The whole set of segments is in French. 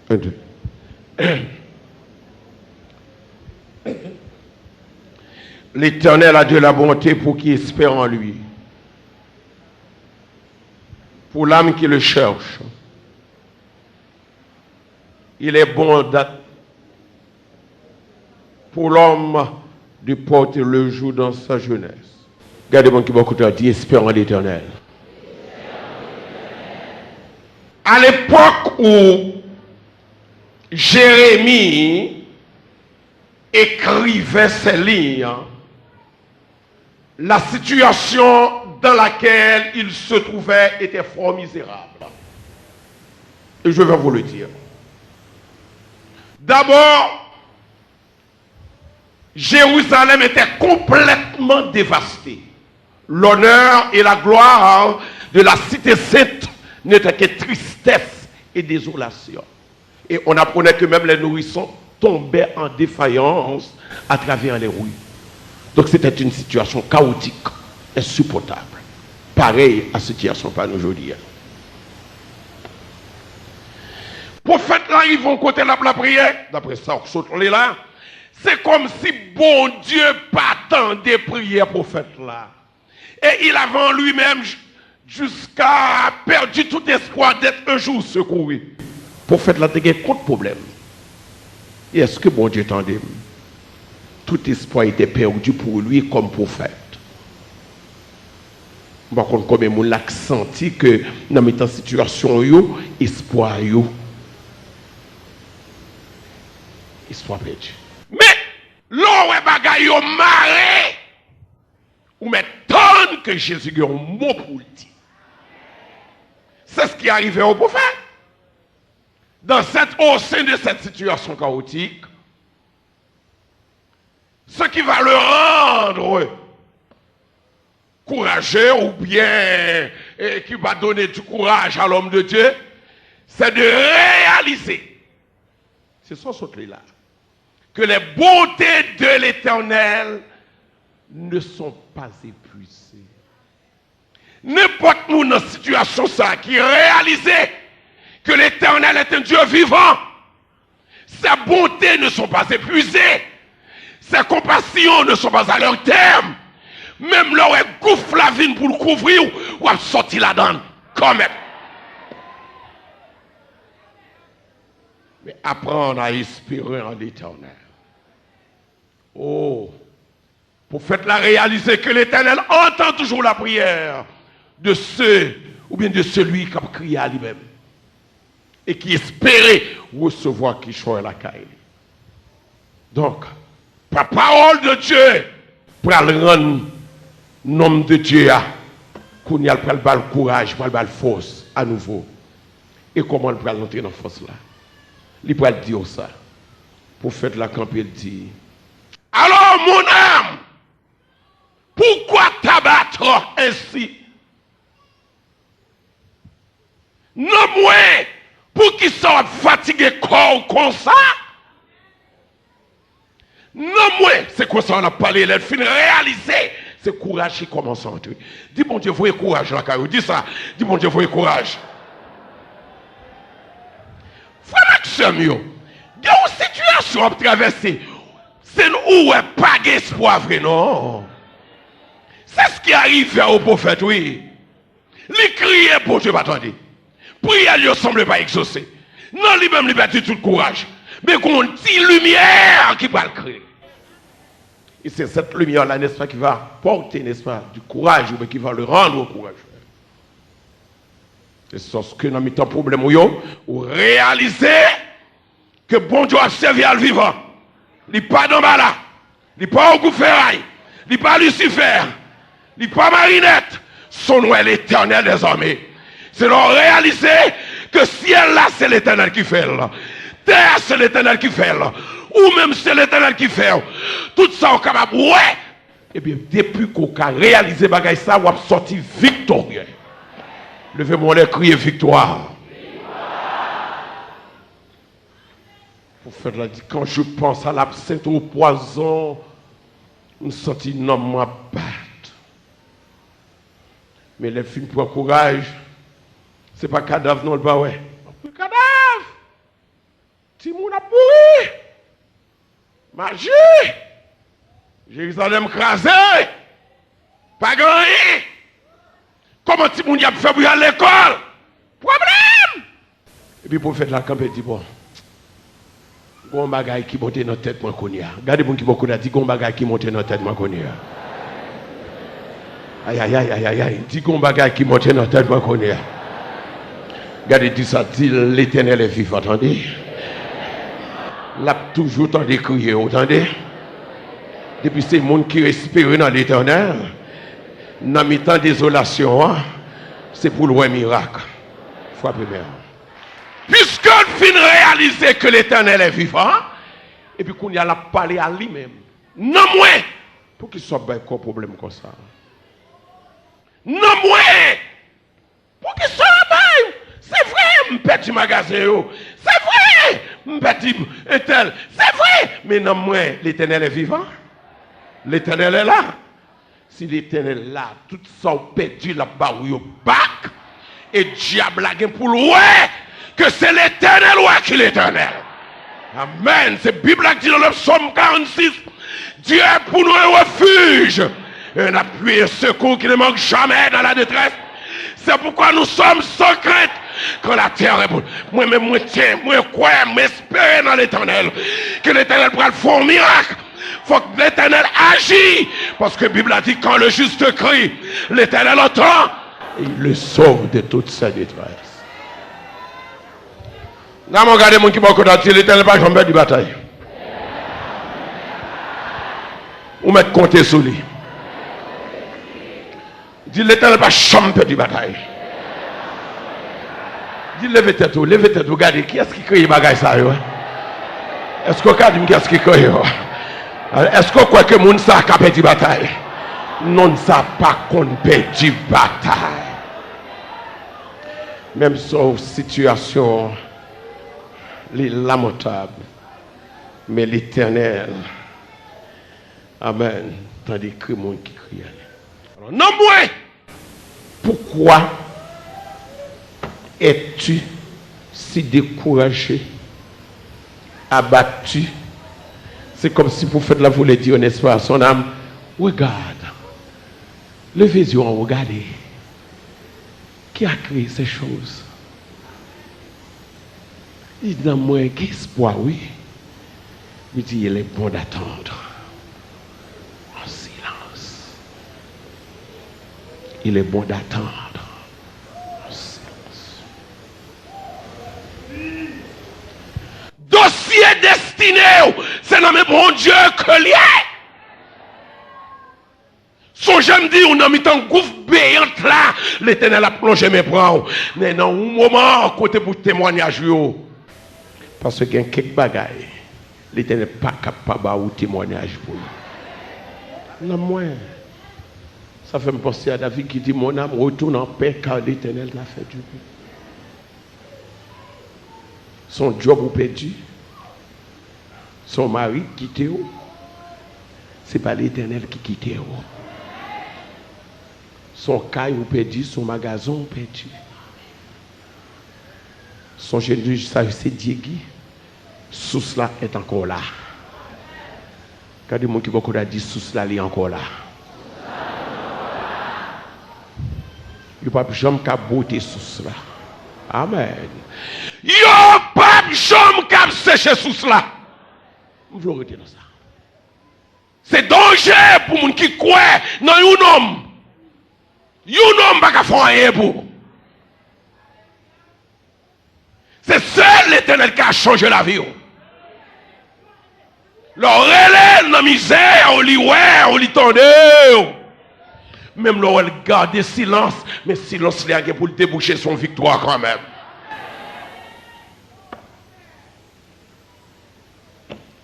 Un, deux. L'Éternel a de la bonté pour qui espère en lui, pour l'âme qui le cherche. Il est bon pour l'homme de porter le jour dans sa jeunesse. Regardez-moi qui va écouter, dit espère en l'Éternel. À l'époque où Jérémie écrivait ces lignes, la situation dans laquelle il se trouvait était fort misérable. Et je vais vous le dire. D'abord, Jérusalem était complètement dévastée. L'honneur et la gloire de la cité sainte n'étaient que tristesse et désolation. Et on apprenait que même les nourrissons tombaient en défaillance à travers les rues. Donc c'était une situation chaotique, insupportable. Pareil à ce qui est son pan aujourd'hui. Prophète là, ils vont côté la prière. D'après ça, on saute là. C'est comme si bon Dieu pas tant des prières prophète là. Et il avait en lui-même jusqu'à perdu tout espoir d'être un jour secouru. Prophète là, il y a un problème. Et est-ce que bon Dieu tendait? Tout espoir était perdu pour lui comme prophète. Par contre, comme on l'a senti que dans cette situation, espoir, espoir perdu. Mais, l'on est bagaille au maré, ou m'étonne que Jésus a un mot pour le dire. C'est ce qui est arrivé au prophète. Au sein de cette situation chaotique, ce qui va le rendre courageux ou bien qui va donner du courage à l'homme de Dieu, c'est de réaliser, c'est ça là, que les bontés de l'Éternel ne sont pas épuisées. N'importe où dans cette situation ça qui réalisait que l'Éternel est un Dieu vivant, ses bontés ne sont pas épuisées, ses compassions ne sont pas à leur terme. Même là où elle gouffre la vigne pour le couvrir, ou elle sortit là-dedans, quand même. Mais apprendre à espérer en l'Éternel. Oh, pour faire la réaliser que l'Éternel entend toujours la prière de ceux, ou bien de celui qui a crié à lui-même, et qui espérait recevoir qui soit la caille. Donc, par parole de Dieu, pour le rendre nom de Dieu, qu'on y a le courage, pour le force à nouveau. Et comment il peut entrer dans la force là? Il peut dire ça. Pour faire la camp, il dit, alors mon âme, pourquoi t'abattre ainsi? Non moins, pour qu'ils soient fatigués corps comme ça? Non moins, c'est quoi ça on a parlé, il fin réaliser. C'est courage qui commence à entrer. Dis bon Dieu, voyez courage là, car dis ça. Dis bon Dieu, voyez courage. Frère Maxime, il y a une situation à traverser. C'est où est pas d'espoir vrai, non. C'est ce qui arrive au prophète, oui. Il criait pour Dieu, attendez. Prière lui ne semble pas exaucer. Non, lui-même, il perd tout le courage. Mais qu'on dit lumière qui va le créer. Et c'est cette lumière-là, n'est-ce pas, qui va porter, n'est-ce pas, du courage, ou qui va le rendre courageux. C'est ce que nous avons un problème, ou réaliser que bon Dieu a servi à le vivant. Il n'est pas dans là. Il n'est pas au goufferail. Il n'est pas Lucifer. Il n'est pas Marinette. Son nom est l'Éternel des armées. C'est leur réaliser que ciel là, c'est l'Éternel qui fait là. Terre, c'est l'Éternel qui fait là. Ou même c'est l'Éternel qui fait. Tout ça, on est capable. Ouais. Et bien, depuis qu'on a réalisé bagay ça, on a sorti victorieux. Levez-moi les crier victoire. Pour faire la dit, quand je pense à l'absinthe au poison, je me sens un homme à battre. Mais les filles pour courage, c'est pas cadavre non, le pas ouais. Cadavre. Ti moun a pourri. Magie. Jérusalem crasé. Pas grand rien. Comment ti moun y a fait pour aller à l'école? Problème. Et puis le prophète la campé dit bon. Gon bagay qui monte dans tête moi konya. Regardez moun qui beaucoup dit gon bagay qui monte dans tête moi konya. Aïe aïe aïe aïe aïe, dit gon bagay qui monte dans tête moi konya. Regardez dit ça dit l'Éternel est vivant, attendez. L'a toujours entendu crier, attendez. Depuis ces monde qui respirent dans l'Éternel, dans le temps de désolation, c'est pour le miracle. Fois première. Puisqu'on finit de réaliser que l'Éternel est vivant, et puis qu'on y a parlé à lui-même. Non moins, pour qu'il soit pas un problème comme ça. Non moins, pour qu'il soit un c'est vrai, je perds du magasin, c'est vrai, je perds un tel, c'est vrai, mais non moins, l'Éternel est vivant. L'Éternel est là. Si l'Éternel est là, tout ça perdu là-bas, ou bac, et diable a pour le que c'est l'Éternel ou qui l'Éternel. Amen. C'est la Bible qui dit dans le psaume 46, Dieu est pour nous un refuge, un appui et un secours qui ne manque jamais dans la détresse. C'est pourquoi nous sommes sans crainte quand la terre est bonne. Moi-même, moi tiens, moi crois, moi espérer dans l'Éternel, que l'Éternel pourra faire un miracle. Il faut que l'Éternel agisse. Parce que la Bible a dit quand le juste crie, l'Éternel entend et il le sauve de toute sa détresse. Non, mon regardez mon qui m'a content, l'Éternel pas jamais de bataille. Ou mettre compter sur lui. Dis l'Éternel pas jamais de bataille. Dis levez tête, regardez qui est-ce qui crie bagaille ça yo? Est-ce qu'on dit qui est-ce qui crie? Est-ce qu'on croit que moun sa ka perdu bataille? Non ça pas qu'on perdu bataille. Même sauf situation les lamentables, mais l'Éternel, amen, tandis que mon qui crie. Alors, non moins, pourquoi es-tu si découragé, abattu? C'est comme si pour faire de la voulait dire, n'est-ce pas, à son âme, regarde, levez les yeux, regardez, qui a créé ces choses? Il dit, moi, qu'espoir, oui. Il dit, il est bon d'attendre. En silence. Il est bon d'attendre. En silence. Dossier destiné, c'est dans mes bon Dieu que lié. Son j'aime dire, on a mis un gouffre béant là. L'Éternel a plongé mes bras. Mais dans un moment, côté pour témoignage, parce qu'il y a quelques bagailles, l'Éternel n'est pas capable de témoignage pour nous. Non, moi, ça fait me penser à David qui dit, mon âme retourne en paix car l'Éternel l'a fait du bien. Son job ou perdu, son mari quitté, ce n'est pas l'Éternel qui quitté. Son caille ou perdu, son magasin ou perdu. Son jeune ça c'est Diegui. Sous cela est encore là. Quand des gens qui vont dire sous cela est encore là. Il n'y a pas de jambe qui a beauté sous cela. Amen. Il n'y a pas de jambe qui a séché sous cela. Vous voulez retenir ça. C'est danger pour les gens qui croient dans un homme. Un homme ne peut pas faire rien pour. C'est seul l'Éternel qui a changé la vie. L'oreille, la misère, on lit ouais, on lit tendez. Même l'oreille garde silence, mais silence là pour déboucher son victoire quand même.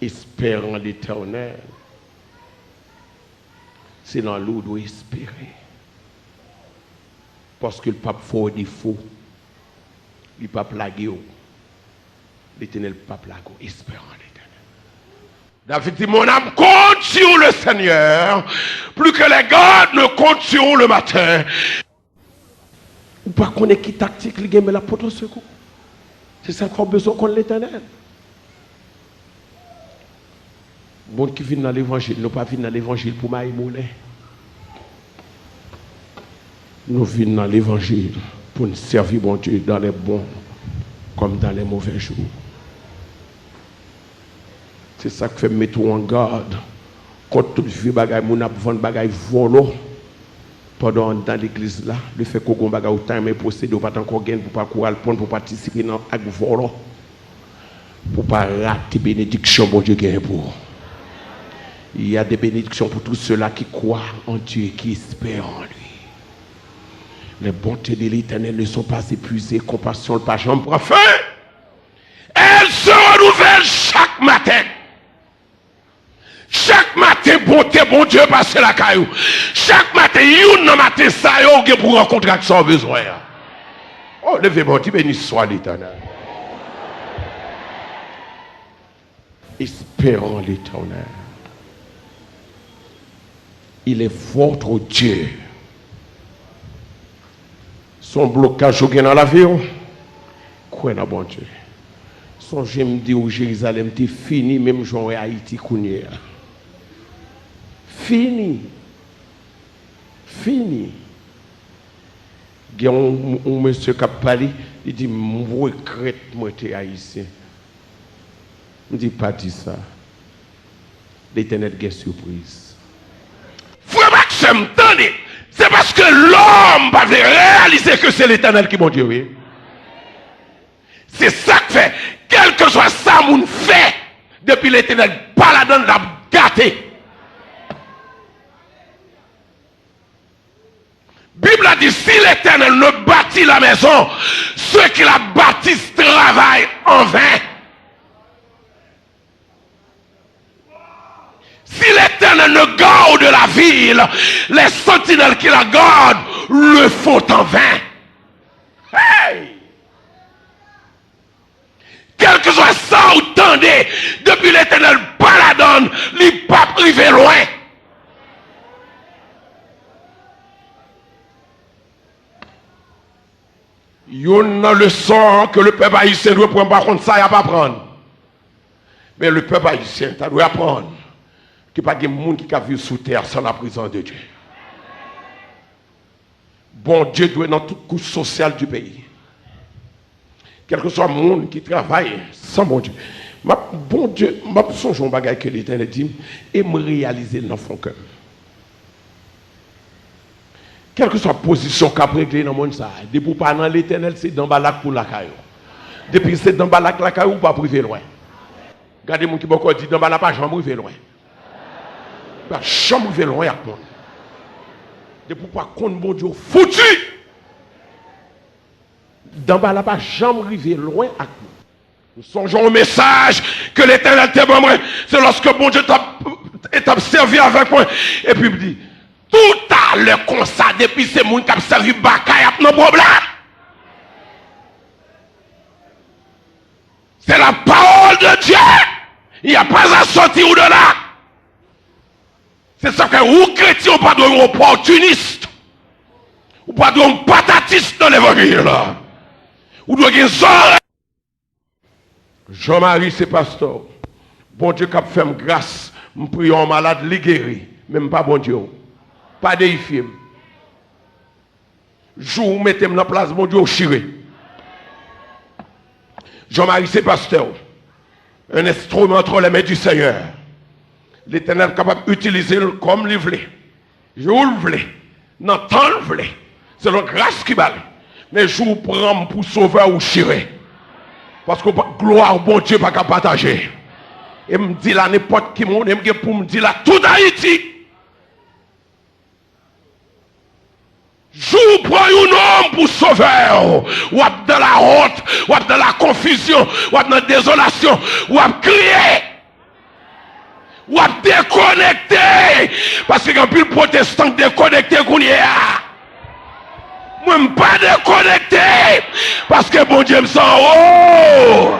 Espérant l'Éternel. C'est dans l'eau doit espérer. Parce que le pape faut défaut. Il ne peut pas plaguer. L'Éternel ne peut pas plaguer. Espérant l'Éternel. David dit, mon âme compte sur le Seigneur, plus que les gardes ne comptent sur le matin. Ou pas qu'on ait qui tactique, les gars, mais la porte au secours. C'est ça qu'on a besoin qu'on l'Éternel. Bon qui vient dans l'évangile, nous pas venir dans l'évangile pour maïmoulé. Nous venons dans l'évangile pour nous servir bon Dieu dans les bons comme dans les mauvais jours. C'est ça qui fait mettre en garde contre toute vie bagaille, mon apprendre bagaille volo pendant dans l'église là, le fait qu'on bagaille autant mais posséder pas encore gain pour pas courir prendre pour participer dans ak volo pour pas rater bénédiction bon Dieu gagne pour. Il y a des bénédictions pour tous ceux-là qui croient en Dieu et qui espèrent en lui. Les bontés de l'Éternel ne sont pas épuisées, compassion pas jamais prend fin. Elles se renouvellent chaque matin. Chaque matin, bonté, bon Dieu, passe la caillou. Chaque matin, une matin, ça y est pour rencontrer avec son besoin. Oh, levez bon Dieu, béni soit l'Éternel. Espérons l'Éternel. Il est votre Dieu. Son blocage dans la vie, quoi dans bon Dieu. Son j'aime dire au Jérusalem, t'es fini, même Jean et Haïti Kounia. Fini. Fini. Il y a un monsieur qui a parlé, il dit, je regrette moi t'es haïtien. Je ne dis pas dit ça. L'Éternel est surprise. Frère Maxime, attendez, c'est parce que l'homme va réaliser que c'est l'Éternel qui mon Dieu. Oui. C'est ça que fait, quel que soit ça, mon fait, depuis l'Éternel, pas la donne, la gâté. Bible a dit, si l'Éternel ne bâtit la maison, ceux qui la bâtissent travaillent en vain. Si l'Éternel ne garde la ville, les sentinelles qui la gardent le font en vain. Hey! Quel que soit ça ou tendez, depuis l'Éternel pas la donne, les pas privé loin. Il y a une leçon que le peuple haïtien doit prendre, par contre ça, il n'y a pas prendre. Mais le peuple haïtien, ça doit apprendre. Qu'il n'y a pas de monde qui a vécu sous terre sans la présence de Dieu. Bon Dieu doit être dans toute couche sociale du pays. Quel que soit le monde qui travaille sans bon Dieu. Bon Dieu, je songe un bagage que l'Éternel dit et me réaliser dans son cœur. Quelle que soit la position qu'a réglée dans le monde, depuis pour pas dans l'Éternel, c'est dans Balak pour la caillou. Depuis c'est dans Balak la caillou, pas privé loin. Regardez mon qui beaucoup dit dans Balak pas jamais privé loin. Pas jamais privé loin à moi. Depuis pas compte bon Dieu foutu. Dans Balak pas jamais privé loin à moi. Nous songeons au message que l'Éternel t'a bon, c'est lorsque bon Dieu t'a servi avec moi et puis il me dit tout à l'heure comme ça, depuis ces gens qui ont servi Baka, il y a un problème. C'est la parole de Dieu. Il n'y a pas à sortir au-delà. C'est ça que vous, chrétiens, pas de opportunistes. Ou pas de patatistes dans l'évangile. Ou de oreilles. Jean-Marie, c'est pasteur. Bon Dieu qui a fait grâce. Je prie un malade, les guéri. Même pas bon Dieu. Pas déifié. Jour mettez-moi dans la place, mon Dieu, au chiré. Jean-Marie, c'est pasteur. Un instrument entre les mains du Seigneur. L'Éternel est capable d'utiliser comme il veut. Je le veux. Dans le temps le veut. C'est la grâce qui va. Mais je vous prends pour sauver ou chiré. Parce que gloire au bon Dieu pas qu'à partager. Et me dit là n'importe qui monde, et pour me dire là tout Haïti. Je prends un homme pour sauver, ou dans la honte, ou dans la confusion, ou dans la désolation, ou crier, ou déconnecter. Parce qu'il y a un peu de protestants déconnectés qu'on y est. Moi, je ne suis pas déconnecté. Parce que bon Dieu me sent haut.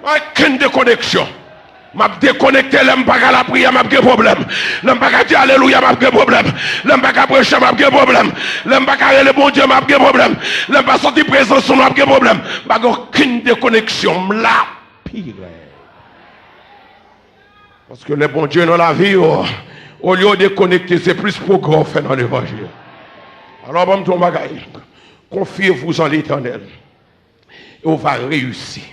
Aucune déconnexion. M'a déconnecté, je ne pas la prière, m'a pas problème. Je ne pas dire alléluia, m'a pas problème. Je ne pas prêcher, m'a pas problème. Je ne pas aller le bon Dieu, m'a pas problème. Je ne pas sortir présence, m'a pas problème. M'a aucune déconnexion là pire. Parce que le bon Dieu dans la vie, au lieu de connecter, c'est plus pour gros faire dans l'évangile. Alors, bon, ton bagaille, confiez-vous en l'Éternel. Et on va réussir.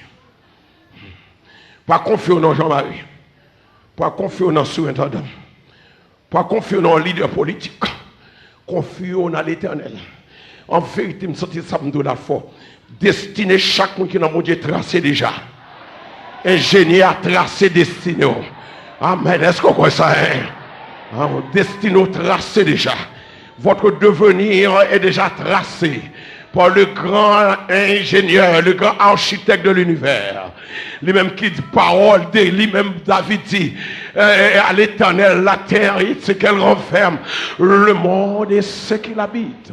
Pas confier dans Jean-Marie. Pas confier dans le surintendant. Pas confier dans le leader politique. Confiez dans l'Éternel. En vérité, je me sens ça de la foi. Destiné chaque monde qui est dans mon Dieu tracé déjà. Ingénieur à tracer destiné. Amen. Est-ce qu'on croit ça? Destiné tracé déjà. Votre devenir est déjà tracé par le grand ingénieur, le grand architecte de l'univers. Lui-même qui dit parole de lui-même, David dit à l'Éternel, la terre et ce qu'elle renferme, le monde et ce qu'il habite.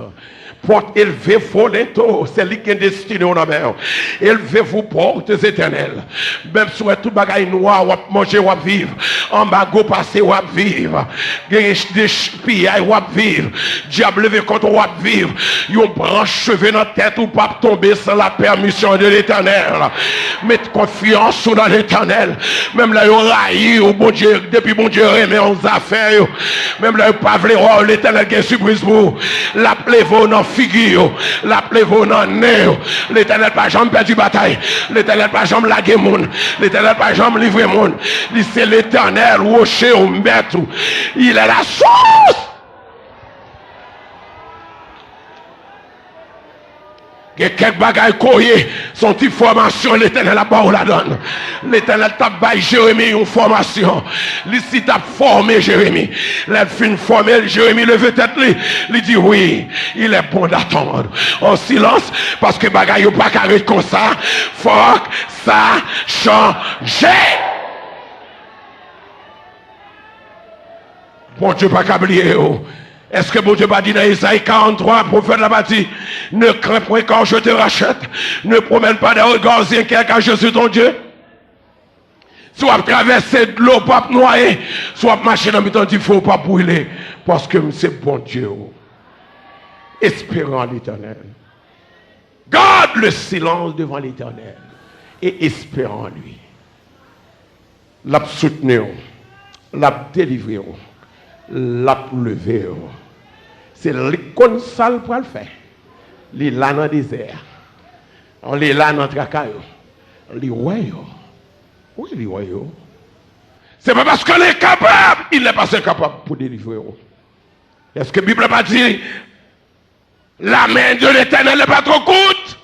Porte élevée, folento, c'est lui qui est destiné au mer. Élevez-vous, portes éternelles. Même si tout bagaille noir, ou manger, ou vivre. En bas, go passer, ou vivre. Des pillailles, ou vivre. Diable levé contre ou vivre. Yon branche cheveux dans la tête ou pas tomber sans la permission de l'éternel. Mettez confiance dans l'éternel. Même là, yon raï, ou bon Dieu, depuis bon Dieu remet en affaires. Même là, yon pas vle l'éternel qui est surprise pour. L'appelez-vous dans figure, l'appelez-vous dans nez, l'Éternel pas jamais perdu bataille, l'Éternel pas jamais lagué monde, l'Éternel pas jamais livré monde, c'est l'Éternel rocher ou mbête, il est la source. Il y a quelques bagailles courriers, son petite formation, l'Éternel a pas la donne. L'Éternel t'a baillé Jérémie une formation. Ici t'a formé Jérémie. Il fin formé Jérémie levé tête il dit oui, il est bon d'attendre. En silence, parce que bagaille pas carré comme ça, faut que ça change. Bon Dieu pas qu'oublier. Est-ce que bon Dieu va dire dans Isaïe 43, prophète l'a dit, ne crains point quand je te rachète, ne promène pas des regards inquiets car je suis ton Dieu. Soit traverser de l'eau, pas noyer, soit marcher dans le temps, il ne faut pas brûler, parce que c'est bon Dieu. Espérant l'Éternel. Garde le silence devant l'Éternel et espérant lui. L'a soutenu, l'a délivré, l'a levé. C'est l'icône sale pour le faire. Il est là dans le désert. Il est là dans le tracaille. Il est royaux. Oui, il est royaux. C'est pas parce qu'il est capable, il n'est pas capable pour délivrer. Est-ce que la Bible n'a pas dit la main de l'Éternel n'est pas trop courte?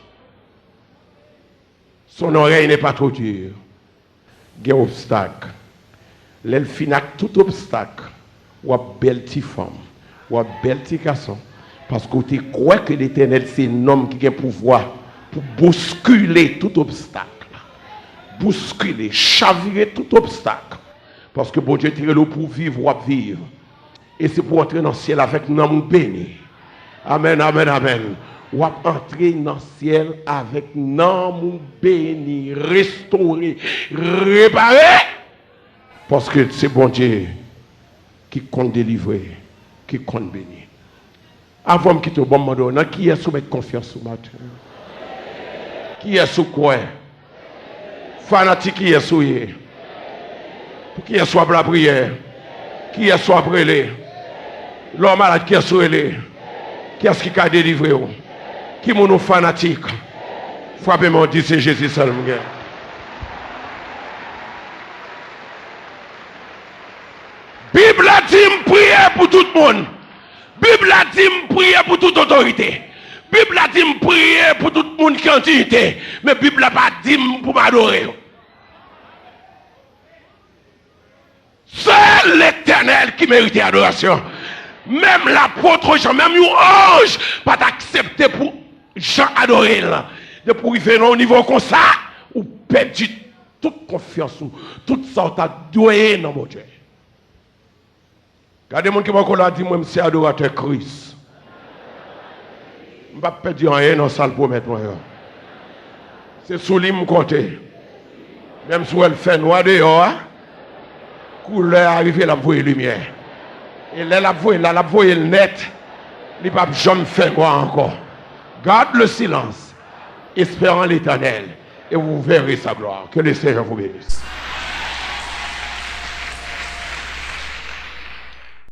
Son oreille n'est pas trop dure. Il y a un obstacle. L'elfinac, tout obstacle. Ou à belle petite femme. Ou un bel petit garçon. Parce que tu crois que l'Éternel, c'est un homme qui a le pouvoir pour bousculer tout obstacle. Bousculer, chavirer tout obstacle. Parce que bon Dieu tire l'eau pour vivre ou à vivre. Et c'est pour entrer dans le ciel avec un homme béni. Amen, amen, amen. Ou à entrer dans le ciel avec un homme béni, restauré, réparé. Parce que c'est bon Dieu qui compte délivrer. Qui compte bénir. Avant de quitter le bon moment, qui est sous mettre confiance au matin? Qui est sous quoi? Fanatique qui est sous y? Qui est sous la prière? Qui est sous après les? L'homme malade qui est sous les? Qui est-ce qui a délivré? Qui est mon fanatique? Frappez-moi, dit c'est Jésus seulement. Bible a dit prier pour tout le monde. Bible a dit prier pour toute autorité. Bible a dit prier pour tout le monde qui a utilité. Mais Bible n'a pas dit pour m'adorer. Seul l'Éternel qui mérite l'adoration. Même l'apôtre Jean, même un ange, pas d'accepter pour Jean adorer. De pour y faire au niveau comme ça, ou perdre toute confiance, toute sorte à douer dans mon Dieu. Regardez mon qui m'a dit, moi, c'est adorateur Christ. Je ne vais pas perdre rien dans la salle pour mettre moi. C'est sous lui me compter. Même si elle fait noir dehors, couleur arrive, la voie lumière. Et là, la voie net, il ne va jamais faire quoi encore. Garde le silence, espérant l'Éternel. et vous verrez sa gloire. Que le Seigneur vous bénisse.